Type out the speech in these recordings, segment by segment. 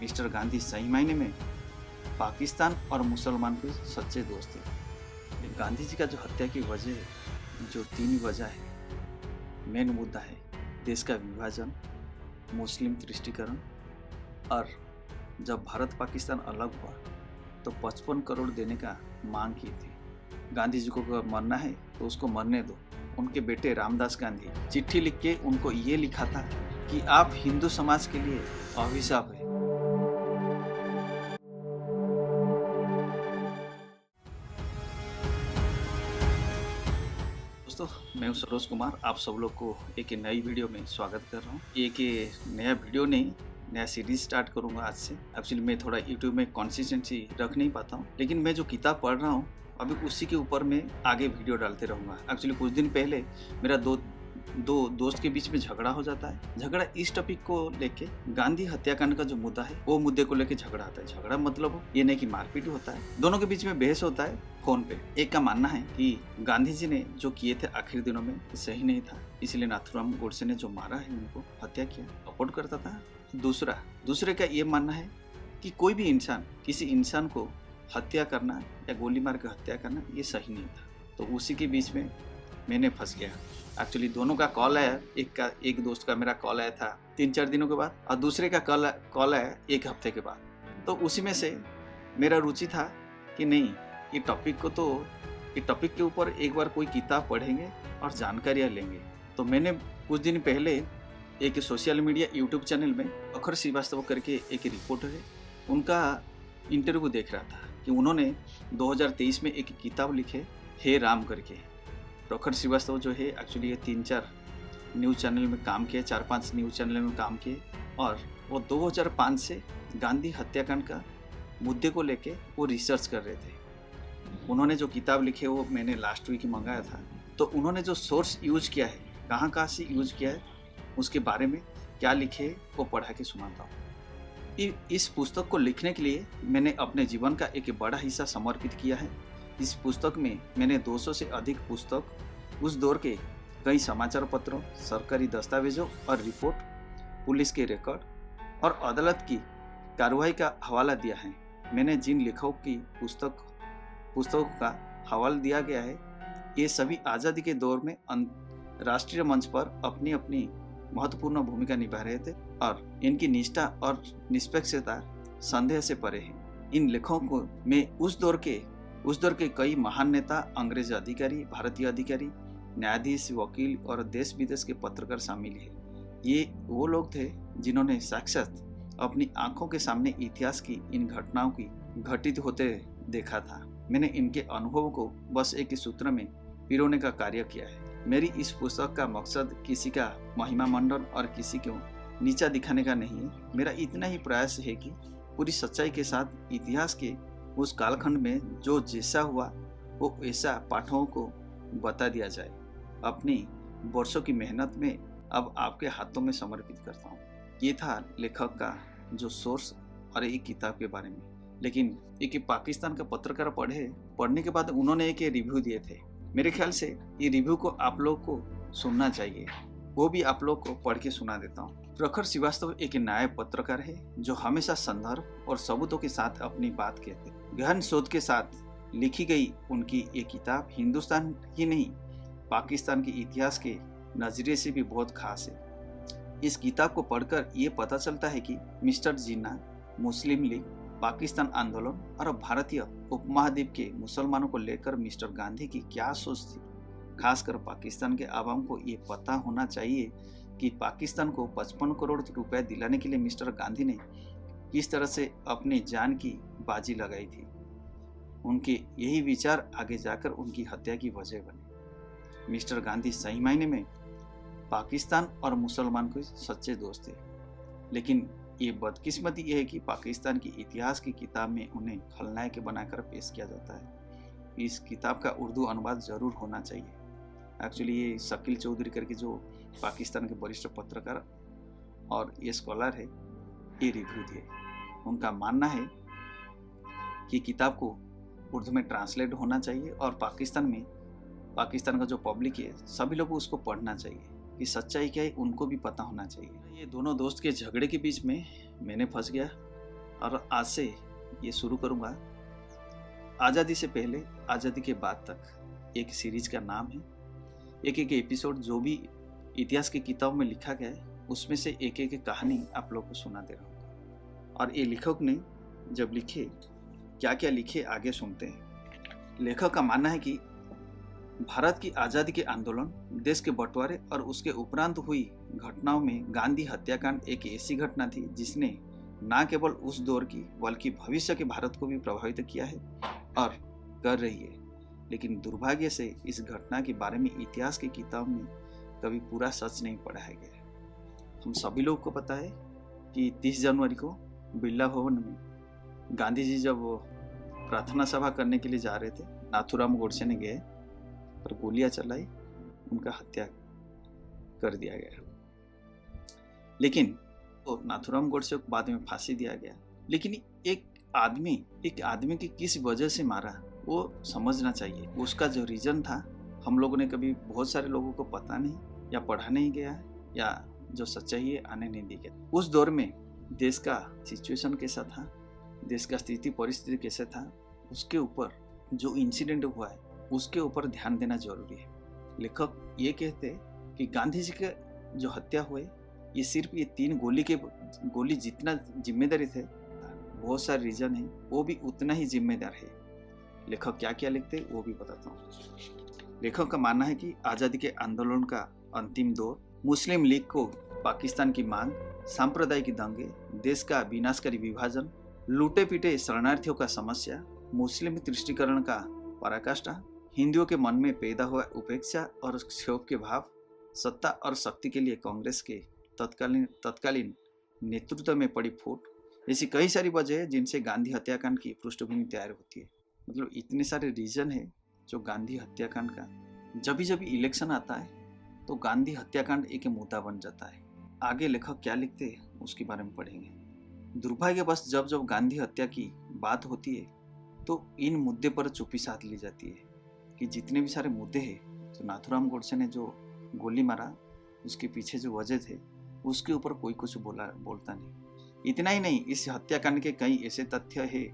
Mister Gandhi सही मायने में पाकिस्तान और मुसलमान के सच्चे दोस्त थे। गांधी जी का जो हत्या की वजह है, जो तीन वजह है, मेन मुद्दा है देश का विभाजन, मुस्लिम तुष्टीकरण और जब भारत पाकिस्तान अलग हुआ तो 55 करोड़ देने का मांग की थी। गांधी जी को अगर मरना है तो उसको मरने दो। उनके बेटे रामदास गांधी चिट्ठी लिख के उनको ये लिखा था कि आप हिंदू समाज के लिए अभिशाप है। दोस्तों, मैं हूं सरोज कुमार। आप सब लोग को एक नई वीडियो में स्वागत कर रहा हूं। एक नया वीडियो नहीं, नया सीरीज स्टार्ट करूंगा आज से। एक्चुअली मैं थोड़ा यूट्यूब में कंसिस्टेंसी रख नहीं पाता हूं, लेकिन मैं जो किताब पढ़ रहा हूं अभी उसी के ऊपर मैं आगे वीडियो डालते रहूंगा। एक्चुअली कुछ दिन पहले मेरा दो दोस्त के बीच में झगड़ा हो जाता है। झगड़ा इस टॉपिक को लेके, गांधी हत्याकांड का जो मुद्दा है वो मुद्दे को लेके झगड़ा आता है। झगड़ा मतलब ये नहीं कि मारपीट होता है, दोनों के बीच में बहस होता है फोन पे। एक का मानना है कि गांधी जी ने जो किए थे आखिरी दिनों में सही नहीं था, इसलिए नाथुराम गोडसे ने जो मारा है उनको हत्या किया, सपोर्ट करता था। दूसरे का ये मानना है कि कोई भी इंसान किसी इंसान को हत्या करना या गोली मार के हत्या करना ये सही नहीं था। तो उसी के बीच में मैंने फंस गया। एक्चुअली दोनों का कॉल आया, एक दोस्त का मेरा कॉल आया था 3-4 दिनों के बाद, और दूसरे का कॉल आया 1 हफ्ते के बाद। तो उसी में से मेरा रुचि था कि नहीं, ये टॉपिक के ऊपर एक बार कोई किताब पढ़ेंगे और जानकारियाँ लेंगे। तो मैंने कुछ दिन पहले एक सोशल मीडिया यूट्यूब चैनल में प्रखर श्रीवास्तव करके एक रिपोर्टर है, उनका इंटरव्यू देख रहा था कि उन्होंने 2023 में एक किताब लिखे, हे राम करके। प्रखर श्रीवास्तव जो है एक्चुअली ये 3-4 न्यूज़ चैनल में काम किए, 4-5 न्यूज़ चैनल में काम किए, और वो 2005 से गांधी हत्याकांड का मुद्दे को लेके वो रिसर्च कर रहे थे। उन्होंने जो किताब लिखे वो मैंने लास्ट वीक मंगाया था। तो उन्होंने जो सोर्स यूज किया है, कहाँ से यूज किया है, उसके बारे में क्या लिखे वो पढ़ा के सुनाता हूँ। इस पुस्तक को लिखने के लिए मैंने अपने जीवन का एक बड़ा हिस्सा समर्पित किया है। इस पुस्तक में मैंने 200 से अधिक पुस्तक, उस दौर के कई समाचार पत्रों, सरकारी दस्तावेजों और रिपोर्ट, पुलिस के रिकॉर्ड और अदालत की कार्रवाई का हवाला दिया है। मैंने जिन लेखकों की पुस्तकों का हवाला दिया गया है, ये सभी आज़ादी के दौर में राष्ट्रीय मंच पर अपनी अपनी महत्वपूर्ण भूमिका निभा रहे थे और इनकी निष्ठा और निष्पक्षता संदेह से परे है। इन लेखों को में उस दौर के कई महान नेता, अंग्रेज अधिकारी, भारतीय अधिकारी, न्यायाधीश, वकील और देश विदेश के पत्रकार शामिल है। ये वो लोग थे जिन्होंने साक्षात अपनी आंखों के सामने इतिहास की इन घटनाओं की घटित होते देखा था। मैंने इनके अनुभव को बस एक सूत्र में पिरोने का कार्य किया है। मेरी इस पुस्तक का मकसद किसी का महिमा मंडन और किसी को नीचा दिखाने का नहीं है। मेरा इतना ही प्रयास है कि पूरी सच्चाई के साथ इतिहास के उस कालखंड में जो जैसा हुआ वो ऐसा पाठकों को बता दिया जाए। अपनी वर्षों की मेहनत में अब आपके हाथों में समर्पित करता हूँ। ये था लेखक का जो सोर्स और एक किताब के बारे में। लेकिन एक पाकिस्तान का पत्रकार पढ़ने के बाद उन्होंने एक रिव्यू दिए थे। मेरे ख्याल से ये रिव्यू को आप लोग को सुनना चाहिए, वो भी आप लोग को पढ़ के सुना देता हूँ। प्रखर श्रीवास्तव एक न्याय पत्रकार है जो हमेशा संदर्भ और सबूतों के साथ अपनी बात कहते हैं। गहन शोध के साथ लिखी गई उनकी ये किताब हिंदुस्तान ही नहीं, पाकिस्तान के इतिहास के नजरिए से भी बहुत खास है। इस किताब को पढ़कर ये पता चलता है कि मिस्टर जिन्ना, मुस्लिम लीग, पाकिस्तान आंदोलन और भारतीय उपमहाद्वीप के मुसलमानों को लेकर मिस्टर गांधी की क्या सोच थी। खासकर पाकिस्तान के आवाम को ये पता होना चाहिए कि पाकिस्तान को 55 करोड़ रुपए दिलाने के लिए मिस्टर गांधी ने किस तरह से अपनी जान की बाजी लगाई थी। उनके यही विचार आगे जाकर उनकी हत्या की वजह बने। मिस्टर गांधी सही मायने में पाकिस्तान और मुसलमान के सच्चे दोस्त थे, लेकिन ये बदकिस्मती ये है कि पाकिस्तान की इतिहास की किताब में उन्हें खलनायक बनाकर पेश किया जाता है। इस किताब का उर्दू अनुवाद जरूर होना चाहिए। एक्चुअली ये शकील चौधरी करके जो पाकिस्तान के वरिष्ठ पत्रकार और ये स्कॉलर है, ये रिव्यू दिए। उनका मानना है कि किताब को उर्दू में ट्रांसलेट होना चाहिए और पाकिस्तान का जो पब्लिक है सभी लोग उसको पढ़ना चाहिए कि सच्चाई क्या है उनको भी पता होना चाहिए। ये दोनों दोस्त के झगड़े के बीच में मैंने फंस गया और आज से ये शुरू करूँगा आज़ादी से पहले आज़ादी के बाद तक। एक सीरीज का नाम है। एक एक एपिसोड जो भी इतिहास की किताब में लिखा गया है उसमें से एक एक कहानी आप लोगों को सुना दे रहा हूँ। और ये लेखक ने जब लिखे, क्या क्या लिखे आगे सुनते हैं। लेखक का मानना है कि भारत की आज़ादी के आंदोलन, देश के बंटवारे और उसके उपरांत हुई घटनाओं में गांधी हत्याकांड एक ऐसी घटना थी जिसने न केवल उस दौर की बल्कि भविष्य के भारत को भी प्रभावित किया है और कर रही है। लेकिन दुर्भाग्य से इस घटना के बारे में इतिहास की किताब में कभी पूरा सच नहीं पढ़ाया गया। हम सभी लोग को पता है कि 30 जनवरी को बिरला भवन में गांधी जी जब प्रार्थना सभा करने के लिए जा रहे थे, नाथूराम गोडसे ने गए और गोलियां चलाई, उनका हत्या कर दिया गया। लेकिन तो नाथूराम गोडसे को बाद में फांसी दिया गया। लेकिन एक आदमी की किस वजह से मारा वो समझना चाहिए। उसका जो रीजन था हम लोगों ने कभी, बहुत सारे लोगों को पता नहीं या पढ़ा नहीं गया या जो सच्चाई है आने नहीं दी गया। उस दौर में देश का सिचुएशन कैसा था, देश का स्थिति परिस्थिति कैसे था, उसके ऊपर जो इंसिडेंट हुआ है उसके ऊपर ध्यान देना जरूरी है। लेखक ये कहते कि गांधी जी के जो हत्या हुए ये सिर्फ ये 3 गोली जितना जिम्मेदारी थे, बहुत सारे रीजन है वो भी उतना ही जिम्मेदार है। लेखक क्या क्या लिखते वो भी बताता हूँ। लेखक का मानना है कि आज़ादी के आंदोलन का अंतिम दौर, मुस्लिम लीग को पाकिस्तान की मांग, सांप्रदायिक दंगे, देश का विनाशकारी विभाजन, लूटे पीटे शरणार्थियों का समस्या, मुस्लिम तुष्टीकरण का पराकाष्ठा, हिंदुओं के मन में पैदा हुआ उपेक्षा और क्षोभ के भाव, सत्ता और शक्ति के लिए कांग्रेस के तत्कालीन नेतृत्व में पड़ी फूट, ऐसी कई सारी वजह है जिनसे गांधी हत्याकांड की पृष्ठभूमि तैयार होती है। मतलब इतने सारे रीजन है जो गांधी हत्याकांड का। जब इलेक्शन आता है तो गांधी हत्याकांड एक मुद्दा बन जाता है। आगे लेखक क्या लिखते हैं उसके बारे में पढ़ेंगे। दुर्भाग्यवश जब गांधी हत्या की बात होती है तो इन मुद्दे पर चुप्पी साध ली जाती है कि जितने भी सारे मुद्दे हैं, तो नाथूराम गोडसे ने जो गोली मारा उसके पीछे जो वजह थे उसके ऊपर कोई कुछ बोलता नहीं। इतना ही नहीं, इस हत्याकांड के कई ऐसे तथ्य है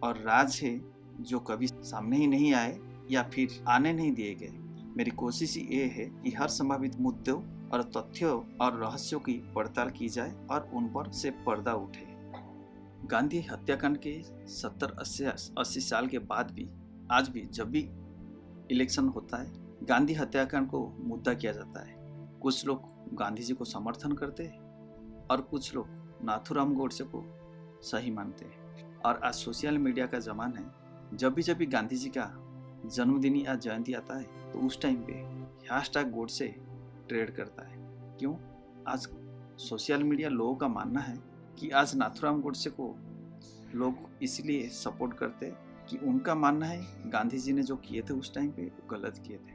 और राज है जो कभी सामने ही नहीं आए या फिर आने नहीं दिए गए। मेरी कोशिश ये है कि हर संभावित मुद्दों और तथ्यों और रहस्यों की पड़ताल की जाए और उन पर से पर्दा उठे। गांधी हत्याकांड के 70-80 साल के बाद भी आज भी जब भी इलेक्शन होता है गांधी हत्याकांड को मुद्दा किया जाता है। कुछ लोग गांधी जी को समर्थन करते हैं और कुछ लोग नाथूराम गोडसे को सही मानते हैं। और आज सोशल मीडिया का जमाना है। जब भी गांधी जी का जन्मदिन या जयंती आता है तो उस टाइम पे हैशटैग गोडसे ट्रेड करता है। क्यों? आज सोशल मीडिया लोगों का मानना है कि आज नाथूराम गोडसे को लोग इसलिए सपोर्ट करते कि उनका मानना है गांधी जी ने जो किए थे उस टाइम पे वो गलत किए थे।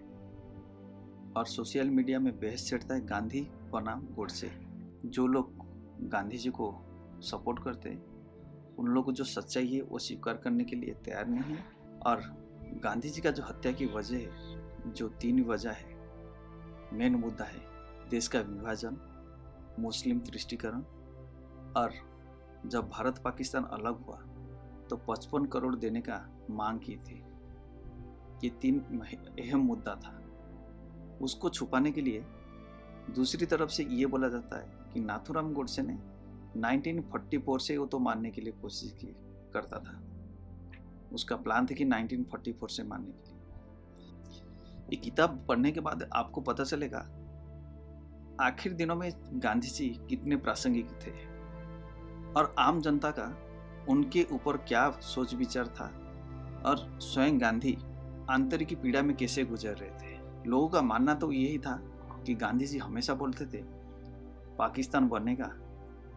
और सोशल मीडिया में बहस छिड़ता है गांधी बनाम गोडसे। जो लोग गांधी जी को सपोर्ट करते उन लोगों को जो सच्चाई है वो स्वीकार करने के लिए तैयार नहीं है। और गांधी जी का जो हत्या की वजह है, जो 3 वजह है, मेन मुद्दा है देश का विभाजन, मुस्लिम तुष्टीकरण और जब भारत पाकिस्तान अलग हुआ तो 55 करोड़ देने का मांग की थी। ये 3 अहम मुद्दा था। उसको छुपाने के लिए दूसरी तरफ से ये बोला जाता है कि नाथूराम गोडसे ने 1944 से वो तो मारने के लिए कोशिश की करता था। उसका प्लान था कि 1944 से मारने के लिए। ये किताब पढ़ने के बाद आपको पता चलेगा आखिर दिनों में गांधी जी कितने प्रासंगिक थे और आम जनता का उनके ऊपर क्या सोच विचार था और स्वयं गांधी आंतरिक पीड़ा में कैसे गुजर रहे थे। लोगों का मानना तो यही था कि गांधी जी हमेशा बोलते थे पाकिस्तान बनेगा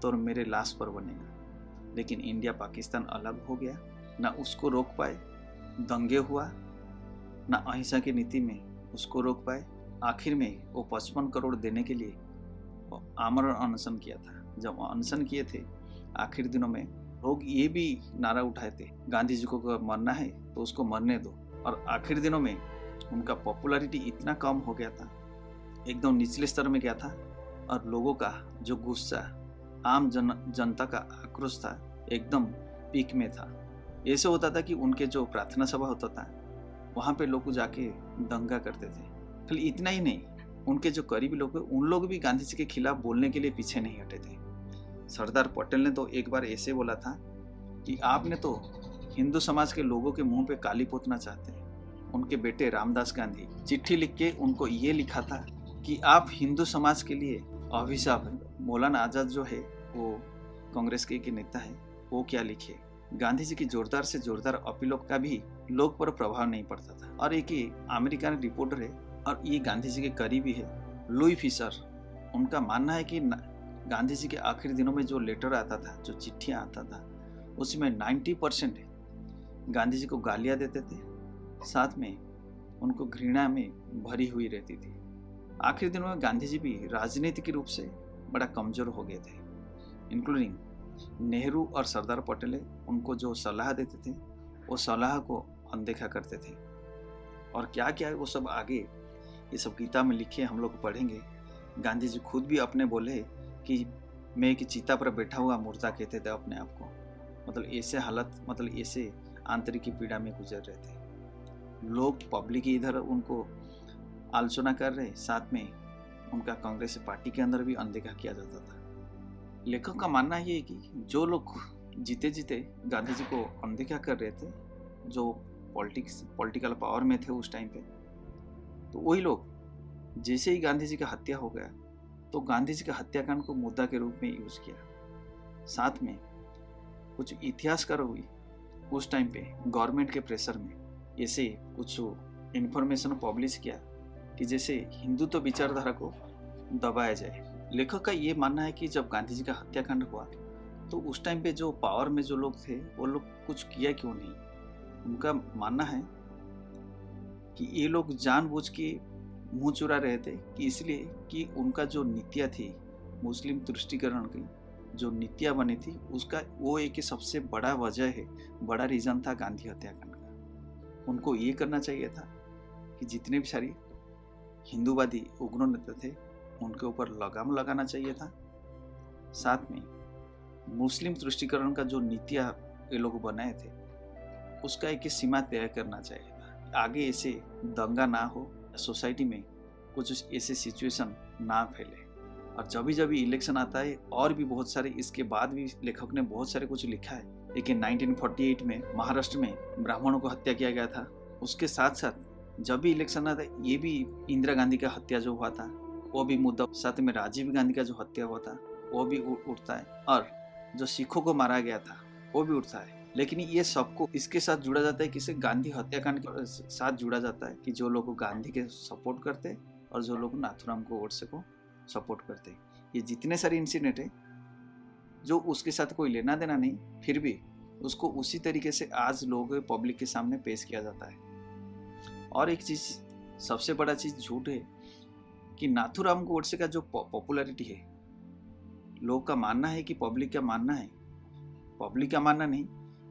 तो मेरे लाश पर बनेगा। लेकिन इंडिया पाकिस्तान अलग हो गया, ना उसको रोक पाए, दंगे हुआ, ना अहिंसा की नीति में उसको रोक पाए। आखिर में वो 55 करोड़ देने के लिए आमरण अनशन किया था। जब अनशन किए थे आखिर दिनों में लोग ये भी नारा उठाए थे गांधी जी को मरना है तो उसको मरने दो। और आखिर दिनों में उनका पॉपुलैरिटी इतना कम हो गया था, एकदम निचले स्तर में गया था। और लोगों का जो गुस्सा, आम जनता का आक्रोश था एकदम पीक में था। ऐसे होता था कि उनके जो प्रार्थना सभा होता था वहाँ पे लोग जाके दंगा करते थे। खाली इतना ही नहीं, उनके जो करीबी लोग उन लोग भी गांधी जी के खिलाफ बोलने के लिए पीछे नहीं हटे थे। सरदार पटेल ने तो एक बार ऐसे बोला था कि आपने तो हिंदू समाज के लोगों के मुंह पे काली पोतना चाहते हैं। उनके बेटे रामदास गांधी चिट्ठी लिख के उनको ये लिखा था कि आप हिंदू समाज के लिए अभिशाप है। मौलाना आजाद जो है वो कांग्रेस के नेता है, वो क्या लिखे। गांधी जी की जोरदार से जोरदार अपीलों का भी लोग पर प्रभाव नहीं पड़ता था। और एक अमेरिकन रिपोर्टर है और ये गांधी जी के करीबी है, लुई फिशर। उनका मानना है कि गांधी जी के आखिरी दिनों में जो लेटर आता था, जो चिट्ठियाँ आता था, उसमें 90% गांधी जी को गालियाँ देते थे, साथ में उनको घृणा में भरी हुई रहती थी। आखिरी दिनों में गांधी जी भी राजनीतिक रूप से बड़ा कमजोर हो गए थे। इंक्लूडिंग नेहरू और सरदार पटेल उनको जो सलाह देते थे वो सलाह को अनदेखा करते थे। और क्या क्या है वो सब आगे ये सब गीता में लिखे, हम लोग पढ़ेंगे। गांधी जी खुद भी अपने बोले कि मैं एक चीता पर बैठा हुआ मुर्दा कहते थे अपने आप को। मतलब ऐसे हालत, मतलब ऐसे आंतरिक पीड़ा में गुजर रहे थे लोग। पब्लिक इधर उनको आलोचना कर रहे, साथ में उनका कांग्रेस पार्टी के अंदर भी अनदेखा किया जाता था। लेखक का मानना ये है कि जो लोग जीते जीते गांधी जी को अनदेखा कर रहे थे, जो पॉलिटिकल पावर में थे उस टाइम पे, तो वही लोग जैसे ही गांधी जी का हत्या हो गया तो गांधी जी का हत्याकांड को मुद्दा के रूप में यूज किया। साथ में कुछ इतिहासकार हुई उस टाइम पे गवर्नमेंट के प्रेशर में ऐसे कुछ इन्फॉर्मेशन पब्लिश किया कि जैसे हिंदुत्व विचारधारा को दबाया जाए। लेखक का ये मानना है कि जब गांधी जी का हत्याकांड हुआ तो उस टाइम पे जो पावर में जो लोग थे वो लोग कुछ किया क्यों नहीं। उनका मानना है कि ये लोग जानबूझ के मुंह चुरा रहे थे कि इसलिए कि उनका जो नीतियाँ थी, मुस्लिम तुष्टीकरण की जो नीतियाँ बनी थी, उसका वो एक सबसे बड़ा वजह है, बड़ा रीज़न था गांधी हत्याकांड का। उनको ये करना चाहिए था कि जितने भी सारी हिंदूवादी उग्र नेता थे उनके ऊपर लगाम लगाना चाहिए था। साथ में मुस्लिम तुष्टीकरण का जो नीतियाँ ये लोग बनाए थे उसका एक सीमा तय करना चाहिए था। आगे ऐसे दंगा ना हो, सोसाइटी में कुछ ऐसे सिचुएशन ना फैले। और जब भी इलेक्शन आता है, और भी बहुत सारे इसके बाद भी लेखक ने बहुत सारे कुछ लिखा है। लेकिन 1948 में महाराष्ट्र में ब्राह्मणों को हत्या किया गया था। उसके साथ साथ जब भी इलेक्शन आता है, ये भी इंदिरा गांधी का हत्या जो हुआ था वो भी मुद्दा, साथ में राजीव गांधी का जो हत्या हुआ था वो भी उठता है, और जो सिखों को मारा गया था वो भी उठता है। लेकिन ये सबको इसके साथ जुड़ा जाता है, किसी गांधी हत्याकांड के साथ जुड़ा जाता है कि जो लोग गांधी के सपोर्ट करते और जो लोग नाथुराम को गोडसे को सपोर्ट करते। ये जितने सारे इंसिडेंट है जो उसके साथ कोई लेना देना नहीं, फिर भी उसको उसी तरीके से आज लोग पब्लिक के सामने पेश किया जाता है। और एक चीज, सबसे बड़ा चीज झूठ है कि नाथुराम गोडसे का जो पॉपुलैरिटी है, लोग का मानना है कि पब्लिक का मानना है, पब्लिक का मानना नहीं।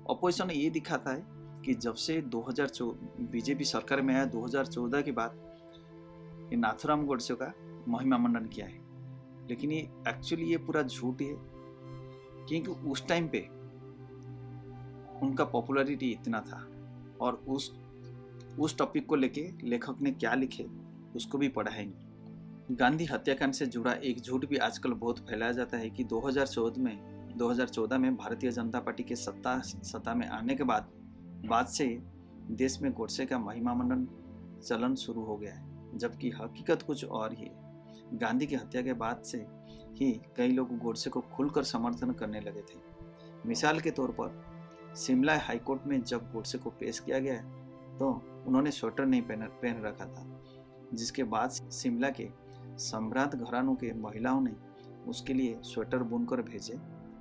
अपोजिशन ये दिखाता है कि जब से 2014 बीजेपी सरकार में आया 2014 के बाद ये नाथुराम गोडसे का महिमा मंडन किया है। लेकिन ये एक्चुअली ये पूरा झूठ है, क्योंकि उस टाइम पे उनका पॉपुलैरिटी इतना था। और उस टॉपिक को लेके लेखक ने क्या लिखे उसको भी पढ़ाएंगे। गांधी हत्याकांड से जुड़ा एक झूठ भी आजकल बहुत फैलाया जाता है कि 2014 में भारतीय जनता पार्टी के सत्ता में आने के बाद से देश में गोडसे का महिमा मंडन चलन शुरू हो गया है, जबकि हकीकत कुछ और ही है। गांधी की हत्या के बाद से ही कई लोग गोडसे को खुलकर समर्थन करने लगे थे। मिसाल के तौर पर शिमला हाईकोर्ट में जब गोडसे को पेश किया गया तो उन्होंने स्वेटर नहीं पहन रखा था, जिसके बाद शिमला के सम्राट घरानों के महिलाओं ने उसके लिए स्वेटर बुनकर भेजे।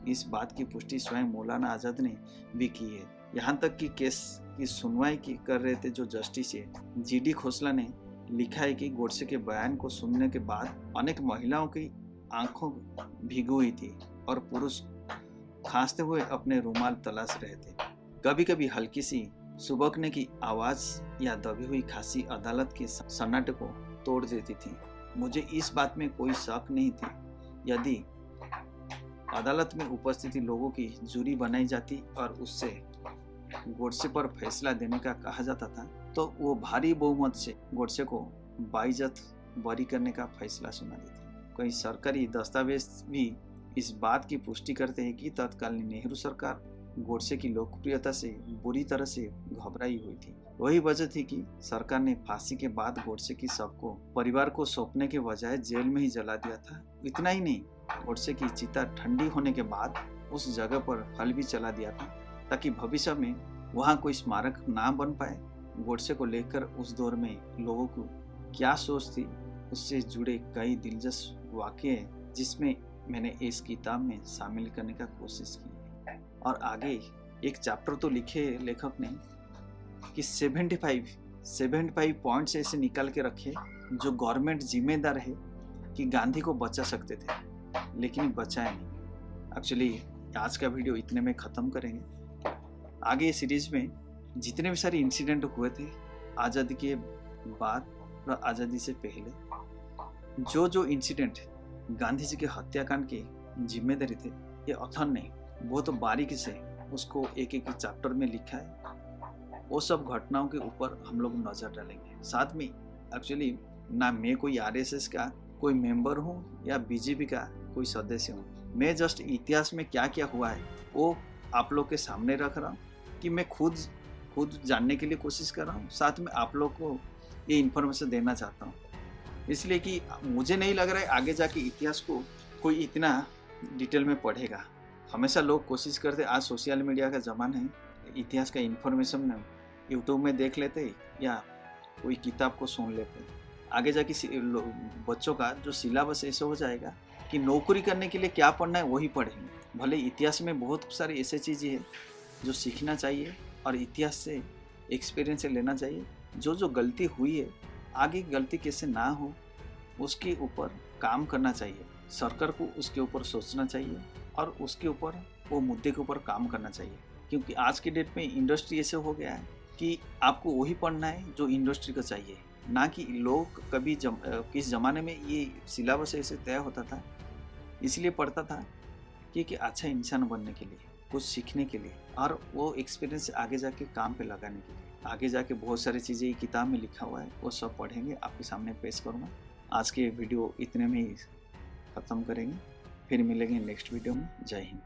इस बात की पुष्टि स्वयं मौलाना आजाद ने भी की है। यहाँ तक कि केस की सुनवाई कर रहे थे जो जस्टिस है GD खोसला ने लिखा है कि गोडसे के बयान को सुनने के बाद अनेक महिलाओं की आंखों भीगी हुई थी और पुरुष खांसते हुए अपने रुमाल तलाश रहे थे। कभी कभी हल्की सी सुबकने की आवाज या दबी हुई खांसी अदालत के सन्नाटे को तोड़ देती थी। मुझे इस बात में कोई शक नहीं थी। यदि अदालत में उपस्थिति लोगों की जूरी बनाई जाती और उससे गोडसे पर फैसला देने का कहा जाता था, तो वो भारी बहुमत से गोडसे को बाइज्जत बरी करने का फैसला सुना देते। कई सरकारी दस्तावेज भी इस बात की पुष्टि करते हैं कि तत्कालीन नेहरू सरकार गोडसे की लोकप्रियता से बुरी तरह से घबराई हुई थी। वही वजह थी कि सरकार ने फांसी के बाद गोडसे की शव को परिवार को सौंपने के बजाय जेल में ही जला दिया था। इतना ही नहीं, गोडसे की चिता ठंडी होने के बाद उस जगह पर फल भी चला दिया था ताकि भविष्य में वहाँ कोई स्मारक ना बन पाए। गोडसे को लेकर उस दौर में लोगों को क्या सोच थी, उससे जुड़े कई दिलचस्प वाक़ये जिसमें मैंने इस किताब में शामिल करने का कोशिश की है। और आगे एक चैप्टर तो लिखे लेखक ने कि 75 पॉइंट्स ऐसे निकाल के रखे जो गवर्नमेंट जिम्मेदार है कि गांधी को बचा सकते थे, लेकिन बचाया नहीं। एक्चुअली आज का वीडियो इतने में ख़त्म करेंगे। आगे इस सीरीज में जितने भी सारे इंसिडेंट हुए थे आज़ादी के बाद और आज़ादी से पहले, जो इंसिडेंट गांधी जी के हत्याकांड के जिम्मेदारी थे, ये ऑथर ने बहुत बारीकी से उसको एक एक चैप्टर में लिखा है। वो सब घटनाओं के ऊपर हम लोग नज़र डालेंगे। साथ में एक्चुअली ना मैं कोई आरएसएस का कोई मेंबर हूँ या बीजेपी का कोई सदस्य हूँ। मैं जस्ट इतिहास में क्या क्या हुआ है वो आप लोग के सामने रख रहा हूँ कि मैं खुद जानने के लिए कोशिश कर रहा हूँ। साथ में आप लोग को ये इन्फॉर्मेशन देना चाहता हूँ, इसलिए कि मुझे नहीं लग रहा है आगे जाके इतिहास को कोई इतना डिटेल में पढ़ेगा। हमेशा लोग कोशिश करते, आज सोशल मीडिया का ज़माना है, इतिहास का इन्फॉर्मेशन यूट्यूब में देख लेते या कोई किताब को सुन लेते। आगे जाके बच्चों का जो सिलेबस ऐसा हो जाएगा कि नौकरी करने के लिए क्या पढ़ना है वही पढ़ेंगे। भले इतिहास में बहुत सारी ऐसी चीज़ें हैं जो सीखना चाहिए और इतिहास से एक्सपीरियंस से लेना चाहिए। जो गलती हुई है आगे गलती कैसे ना हो उसके ऊपर काम करना चाहिए। सरकार को उसके ऊपर सोचना चाहिए और उसके ऊपर वो मुद्दे के ऊपर काम करना चाहिए, क्योंकि आज के डेट में इंडस्ट्री ऐसे हो गया है कि आपको वही पढ़ना है जो इंडस्ट्री को चाहिए, ना कि लोग कभी किस ज़माने में ये सिलेबस ऐसे तय होता था इसलिए पढ़ता था कि अच्छा इंसान बनने के लिए, कुछ सीखने के लिए और वो एक्सपीरियंस आगे जाके काम पे लगाने के लिए। आगे जाके बहुत सारी चीज़ें किताब में लिखा हुआ है, वो सब पढ़ेंगे, आपके सामने पेश करूँगा। आज के वीडियो इतने में ही ख़त्म करेंगे, फिर मिलेंगे नेक्स्ट वीडियो में। जय हिंद।